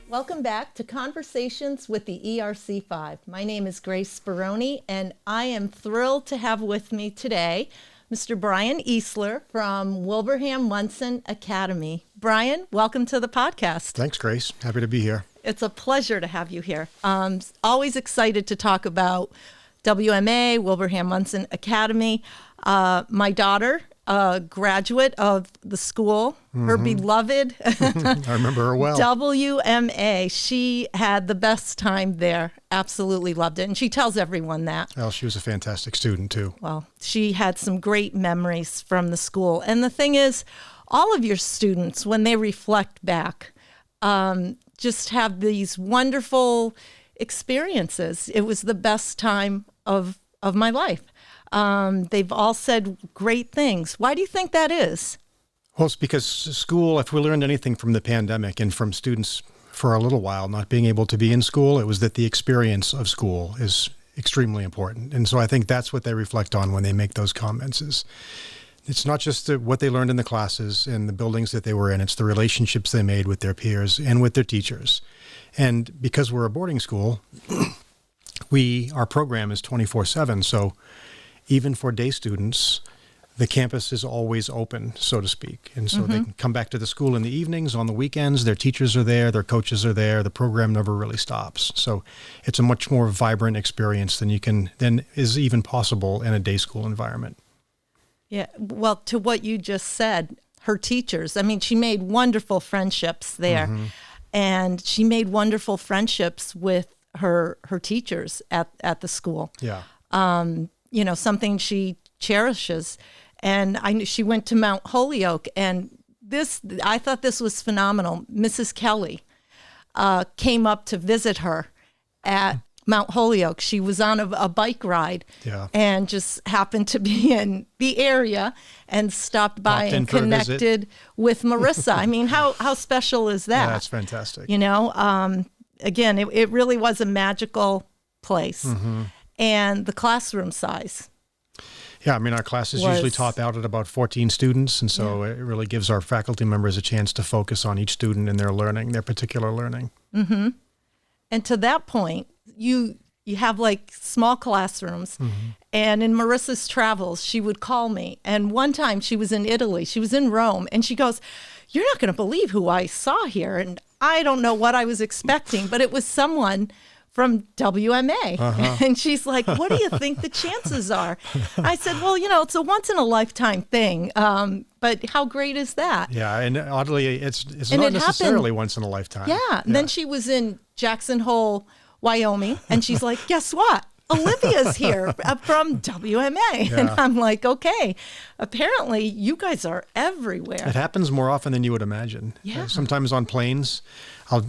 Welcome back to Conversations with the ERC5. My name is Grace Speroni, and I am thrilled to have with me today Mr. Brian Easler from Wilbraham Monson Academy. Brian, welcome to the podcast. Thanks, Grace. Happy to be here. It's a pleasure to have you here. Always excited to talk about WMA, Wilbraham Monson Academy. My daughter, a graduate of the school, her beloved I remember her well. WMA. She had the best time there. Absolutely loved it. And she tells everyone that. Well, she was a fantastic student, too. Well, she had some great memories from the school. And the thing is, all of your students, when they reflect back, just have these wonderful experiences. It was the best time of my life. They've all said great things. Why do you think that is? Well, it's because school, if we learned anything from the pandemic and from students for a little while not being able to be in school, it was that the experience of school is extremely important. And so I think that's what they reflect on when they make those comments. It's not just what they learned in the classes and the buildings that they were in, it's the relationships they made with their peers and with their teachers. And because we're a boarding school, our program is 24/7, so even for day students, the campus is always open, so to speak. And so they can come back to the school in the evenings, on the weekends, their teachers are there, their coaches are there, the program never really stops. So it's a much more vibrant experience than is even possible in a day school environment. Yeah, well, to what you just said, her teachers, I mean, she made wonderful friendships there. And she made wonderful friendships with her teachers at the school. Yeah. Something she cherishes. And she went to Mount Holyoke, and I thought this was phenomenal. Mrs. Kelly came up to visit her at Mount Holyoke. She was on a bike ride and just happened to be in the area and stopped by and connected with Marissa. I mean, how special is that? Yeah, that's fantastic. Again, it really was a magical place. And the classroom size. Yeah, I mean, our classes usually top out at about 14 students, and so it really gives our faculty members a chance to focus on each student and their learning, their particular learning. And to that point, you have like small classrooms, and in Marissa's travels, she would call me. And one time she was in Italy, she was in Rome, and she goes, "You're not going to believe who I saw here." And I don't know what I was expecting, but it was someone from WMA. And she's like, "What do you think the chances are?" I said, "Well, it's a once in a lifetime thing. But how great is that?" Yeah. And oddly, it's not necessarily once in a lifetime. Yeah. And then she was in Jackson Hole, Wyoming. And she's like, "Guess what? Olivia's here from WMA." And I'm like, okay, apparently you guys are everywhere. It happens more often than you would imagine. Yeah. Sometimes on planes, I'll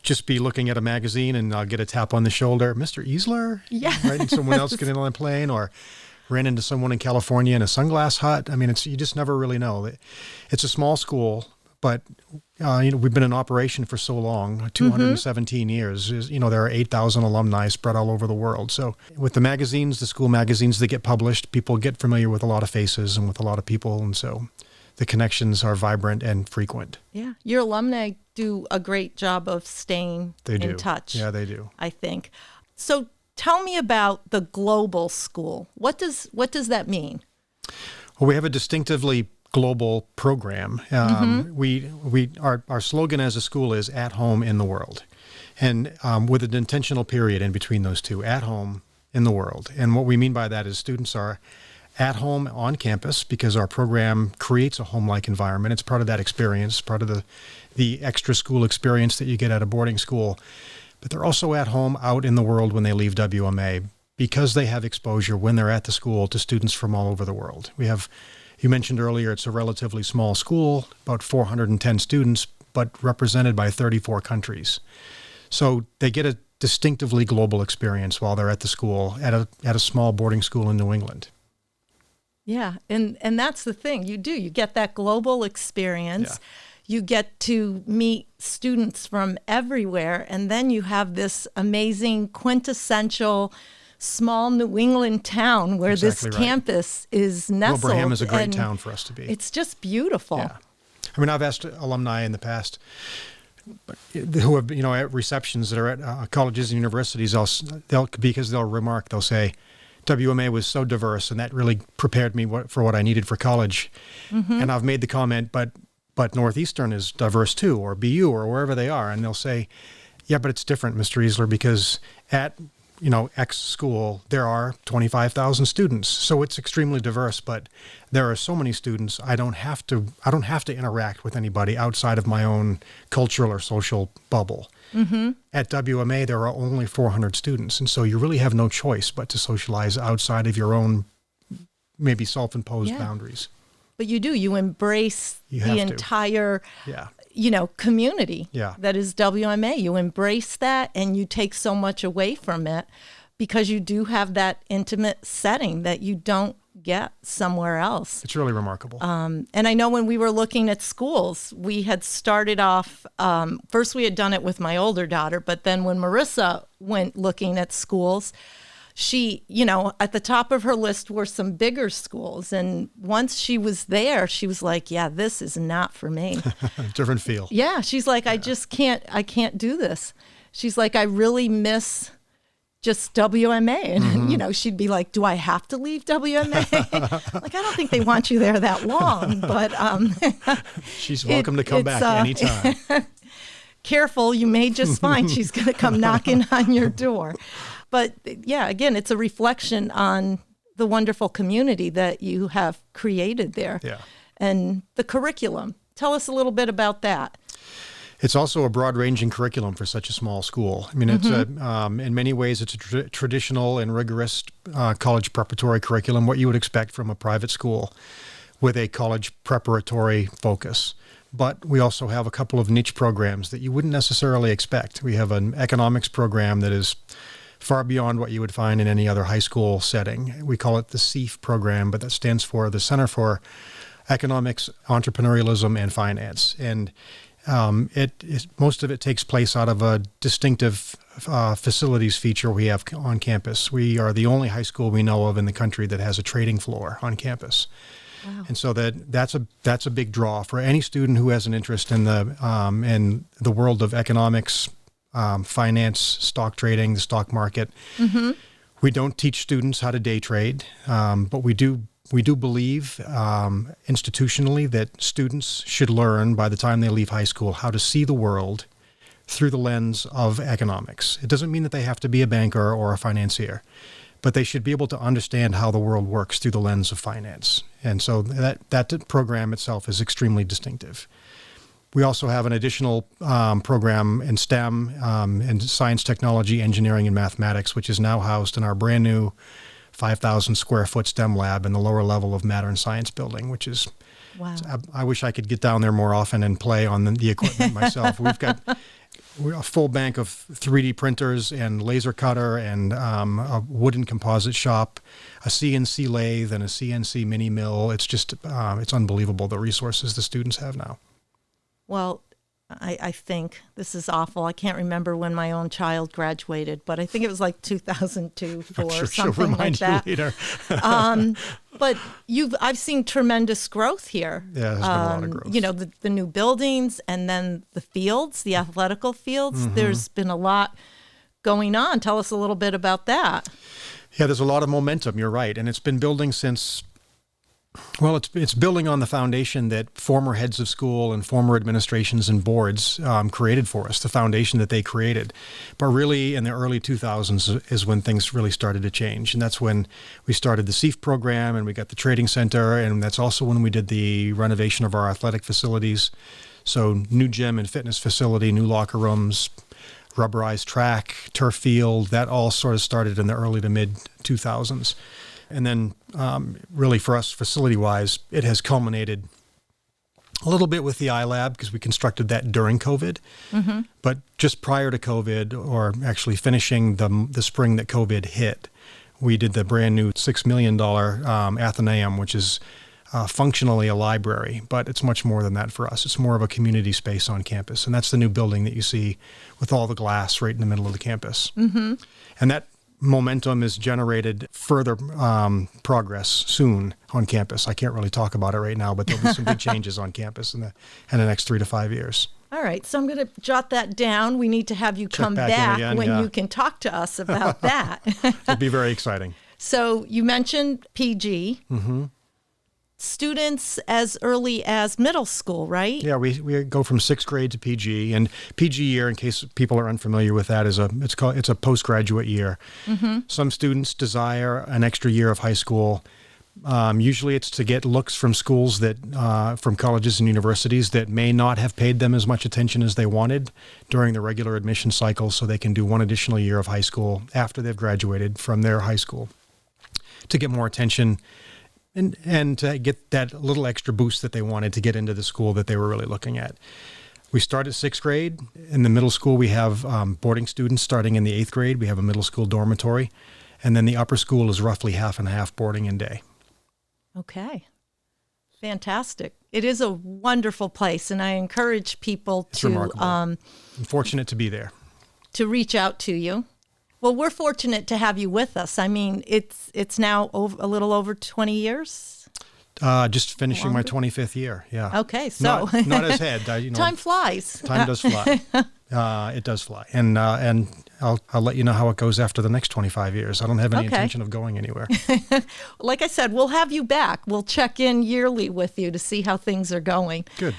just be looking at a magazine and I'll get a tap on the shoulder, "Mr. Easler?" Yeah. Right? And someone else getting on a plane, or ran into someone in California in a sunglass hut. I mean, you just never really know. It's a small school, but we've been in operation for so long, 217 years. There are 8,000 alumni spread all over the world. So with the magazines, the school magazines that get published, people get familiar with a lot of faces and with a lot of people. And so the connections are vibrant and frequent. Yeah. Your alumni do a great job of staying in touch. Yeah, they do. I think. So tell me about the global school. What does that mean? Well, we have a distinctively global program. Our slogan as a school is "at home in the world," and with an intentional period in between those two, "at home in the world." And what we mean by that is students are at home on campus because our program creates a home-like environment. It's part of that experience, part of the extra school experience that you get at a boarding school. But they're also at home out in the world when they leave WMA because they have exposure when they're at the school to students from all over the world. You mentioned earlier, it's a relatively small school, about 410 students, but represented by 34 countries. So they get a distinctively global experience while they're at the school, at a small boarding school in New England. Yeah, and that's the thing. You get that global experience. Yeah. You get to meet students from everywhere, and then you have this amazing quintessential small New England town where Exactly this right. campus is nestled. Wilbraham is a great and town for us to be. It's just beautiful. Yeah. I mean, I've asked alumni in the past who have, at receptions that are at colleges and universities, they'll remark, they'll say, WMA was so diverse, and that really prepared me for what I needed for college. And I've made the comment, but Northeastern is diverse too, or BU, or wherever they are. And they'll say, yeah, but it's different, Mr. Easler, because at X school, there are 25,000 students. So it's extremely diverse, but there are so many students, I don't have to interact with anybody outside of my own cultural or social bubble. At WMA, there are only 400 students. And so you really have no choice but to socialize outside of your own maybe self-imposed boundaries. But you embrace the entire community that is WMA. You embrace that, and you take so much away from it because you do have that intimate setting that you don't get somewhere else. It's really remarkable. And I know when we were looking at schools, we had started off, first we had done it with my older daughter, but then when Marissa went looking at schools, she, at the top of her list were some bigger schools. And once she was there, she was like, yeah, this is not for me. Different feel. Yeah. She's like, I can't do this. She's like, I really miss just WMA. And, she'd be like, do I have to leave WMA? Like, I don't think they want you there that long, but she's welcome to come back anytime. Careful, you may just find she's going to come knocking on your door. But yeah, again, it's a reflection on the wonderful community that you have created there. Yeah. And the curriculum. Tell us a little bit about that. It's also a broad-ranging curriculum for such a small school. I mean, it's in many ways, it's a traditional and rigorous college preparatory curriculum, what you would expect from a private school with a college preparatory focus. But we also have a couple of niche programs that you wouldn't necessarily expect. We have an economics program that is far beyond what you would find in any other high school setting. We call it the CEF program, but that stands for the Center for Economics, Entrepreneurialism, and Finance. And most of it takes place out of a distinctive facilities feature we have on campus. We are the only high school we know of in the country that has a trading floor on campus. Wow. And so that's a big draw for any student who has an interest in the world of economics, finance, stock trading, the stock market. We don't teach students how to day trade, but we do believe institutionally that students should learn by the time they leave high school how to see the world through the lens of economics. It doesn't mean that they have to be a banker or a financier, but they should be able to understand how the world works through the lens of finance. And so that program itself is extremely distinctive. We also have an additional program in STEM, in science, technology, engineering, and mathematics, which is now housed in our brand new 5,000 square foot STEM lab in the lower level of Matter and Science building, which is, wow. I wish I could get down there more often and play on the equipment myself. We've got a full bank of 3D printers and laser cutter and a wooden composite shop, a CNC lathe and a CNC mini mill. It's just, it's unbelievable the resources the students have now. Well, I think this is awful. I can't remember when my own child graduated, but I think it was like 2002, 4, sure something like that. Later. But I've seen tremendous growth here. Yeah, there's been a lot of growth. The new buildings and then the fields, the athletical fields. There's been a lot going on. Tell us a little bit about that. Yeah, there's a lot of momentum. You're right, and it's been building since. Well, it's building on the foundation that former heads of school and former administrations and boards created for us, the foundation that they created. But really, in the early 2000s is when things really started to change. And that's when we started the CEF program and we got the trading center. And that's also when we did the renovation of our athletic facilities. So new gym and fitness facility, new locker rooms, rubberized track, turf field, that all sort of started in the early to mid 2000s. And then really for us, facility-wise, it has culminated a little bit with the iLab because we constructed that during COVID. But just prior to COVID, or actually finishing the spring that COVID hit, we did the brand new $6 million Athenaeum, which is functionally a library, but it's much more than that for us. It's more of a community space on campus. And that's the new building that you see with all the glass right in the middle of the campus. And momentum is generated further progress soon on campus. I can't really talk about it right now, but there'll be some big changes on campus in the next 3 to 5 years. All right, so I'm going to jot that down. We need to have you come back again, when you can talk to us about that. It'll be very exciting. So you mentioned PG. Mm-hmm. Students as early as middle school, right? Yeah, we go from 6th grade to PG, and PG year, in case people are unfamiliar with that, it's a postgraduate year. Mm-hmm. Some students desire an extra year of high school. Usually, it's to get looks from schools from colleges and universities that may not have paid them as much attention as they wanted during the regular admission cycle, so they can do one additional year of high school after they've graduated from their high school to get more attention. And to get that little extra boost that they wanted to get into the school that they were really looking at. We start at 6th grade. In the middle school, we have boarding students starting in the 8th grade. We have a middle school dormitory. And then the upper school is roughly half and half boarding and day. Okay. Fantastic. It is a wonderful place, and I encourage people It's remarkable. I'm fortunate to be there. To reach out to you. Well, we're fortunate to have you with us. I mean, it's now a little over 20 years. Just finishing my 25th year. Yeah. Okay, so not as head. Time flies. Time does fly. It does fly, and I'll let you know how it goes after the next 25 years. I don't have any intention of going anywhere. Like I said, we'll have you back. We'll check in yearly with you to see how things are going. Good.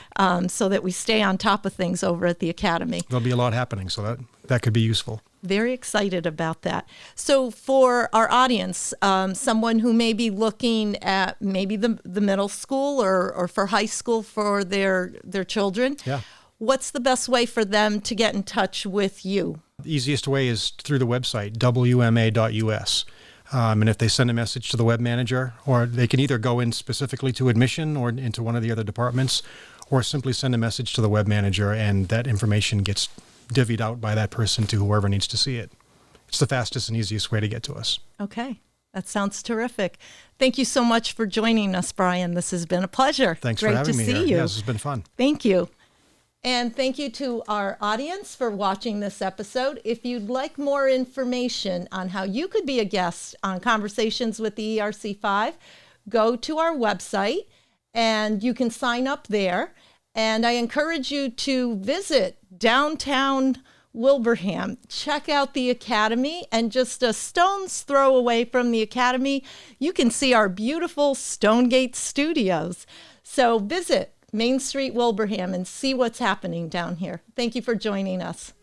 So that we stay on top of things over at the Academy. There'll be a lot happening, so that could be useful. Very excited about that. So for our audience, someone who may be looking at maybe the middle school or for high school for their children, what's the best way for them to get in touch with you? The easiest way is through the website, wma.us. And if they send a message to the web manager, or they can either go in specifically to admission or into one of the other departments, or simply send a message to the web manager, and that information gets divvied out by that person to whoever needs to see it. It's the fastest and easiest way to get to us. Okay. That sounds terrific. Thank you so much for joining us, Brian. This has been a pleasure. Thanks for having me here. Great to see you. Yes, it's been fun. Thank you. And thank you to our audience for watching this episode. If you'd like more information on how you could be a guest on Conversations with the ERC5, go to our website and you can sign up there. And I encourage you to visit downtown Wilbraham. Check out the Academy, and just a stone's throw away from the Academy, you can see our beautiful Stonegate studios. So visit Main Street Wilbraham and see what's happening down here. Thank you for joining us.